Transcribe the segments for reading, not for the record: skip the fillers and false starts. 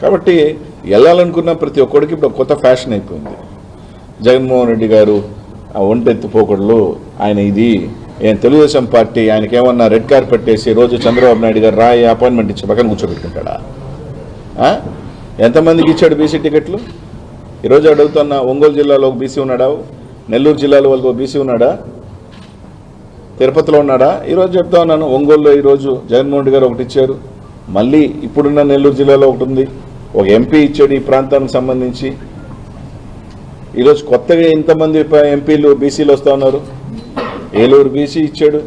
కాబట్టి వెళ్ళాలనుకున్న ప్రతి ఒక్కడికి ఇప్పుడు కొత్త ఫ్యాషన్ అయిపోయింది. జగన్మోహన్ రెడ్డి గారు ఒంటెత్తిపోకూడలు, ఆయన ఇది ఏం తెలుగుదేశం పార్టీ ఆయనకి ఏమన్నా రెడ్ కార్పెట్ వేసి రోజు చంద్రబాబు నాయుడు గారు రాయి అపాయింట్మెంట్ ఇచ్చి పక్కన కూర్చోబెట్టుకుంటాడా? ఎంతమందికి ఇచ్చాడు బీసీ టికెట్లు? ఈరోజు అడుగుతున్న ఒంగోలు జిల్లాలో ఒక బీసీ ఉన్నాడా? నెల్లూరు జిల్లాలో వాళ్ళకి ఒక బీసీ ఉన్నాడా? తిరుపతిలో ఉన్నాడా? ఈరోజు చెప్తా ఉన్నాను, ఒంగోలులో ఈరోజు జగన్మోహన్ రెడ్డి గారు ఒకటి ఇచ్చారు, మళ్ళీ ఇప్పుడున్న నెల్లూరు జిల్లాలో ఒకటి ఉంది, ఒక ఎంపీ ఇచ్చాడు ఈ ప్రాంతానికి సంబంధించి. ఈరోజు కొత్తగా ఇంతమంది ఎంపీలు బీసీలు వస్తూ ఉన్నారు. ఏలూరు బీసీ ఇచ్చాడు,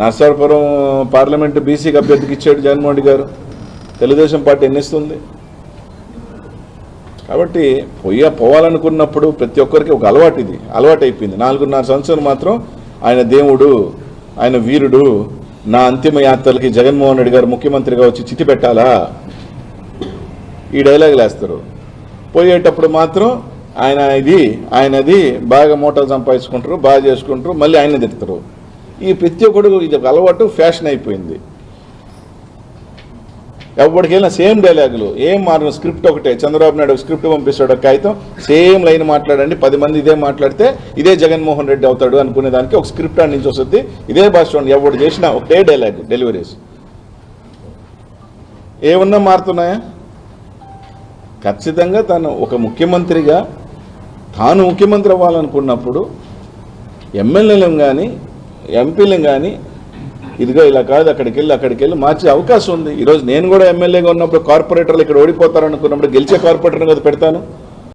నర్సాపురం పార్లమెంటు బీసీకి అభ్యర్థికి ఇచ్చాడు జగన్మోహన్ రెడ్డి గారు. తెలుగుదేశం పార్టీ ఎన్ని ఇస్తుంది? కాబట్టి పోవాలనుకున్నప్పుడు ప్రతి ఒక్కరికి ఒక అలవాటు, ఇది అలవాటు అయిపోయింది. 4.5 సంవత్సరాలు మాత్రం ఆయన దేవుడు, ఆయన వీరుడు, నా అంతిమ యాత్రలకి జగన్మోహన్ రెడ్డి గారు ముఖ్యమంత్రిగా వచ్చి చిట్టి పెట్టాలా, ఈ డైలాగులు వేస్తారు. పోయేటప్పుడు మాత్రం ఆయనది బాగా మోటార్ సంపాదించుకుంటారు, బాగా చేసుకుంటారు, మళ్ళీ ఆయన తిడతారు. ఈ ప్రతి ఒక్కడు ఇది ఒక అలవాటు, ఫ్యాషన్ అయిపోయింది. ఎవరికైనా సేమ్ డైలాగులు, ఏం మారిన స్క్రిప్ట్ ఒకటే. చంద్రబాబు నాయుడు స్క్రిప్ట్ పంపిస్తాడు, ఒక కాగితం, సేమ్ లైన్ మాట్లాడండి, 10 మంది ఇదే మాట్లాడితే ఇదే జగన్మోహన్ రెడ్డి అవుతాడు అనుకునే దానికి ఒక స్క్రిప్ట్ అని నుంచి వస్తుంది. ఇదే భాష ఎవరు చేసినా ఒకటే డైలాగ్ డెలివరీస్. ఏమన్నా మారుతున్నాయా? ఖచ్చితంగా తను ఒక ముఖ్యమంత్రిగా తాను ముఖ్యమంత్రి అవ్వాలనుకున్నప్పుడు ఎమ్మెల్యేలను కానీ ఎంపీలను కానీ ఇదిగో ఇలా కాదు అక్కడికి వెళ్ళి మార్చే అవకాశం ఉంది. ఈరోజు నేను కూడా ఎమ్మెల్యేగా ఉన్నప్పుడు కార్పొరేటర్లు ఇక్కడ ఓడిపోతారనుకున్నప్పుడు గెలిచే కార్పొరేటర్ని కదా పెడతాను.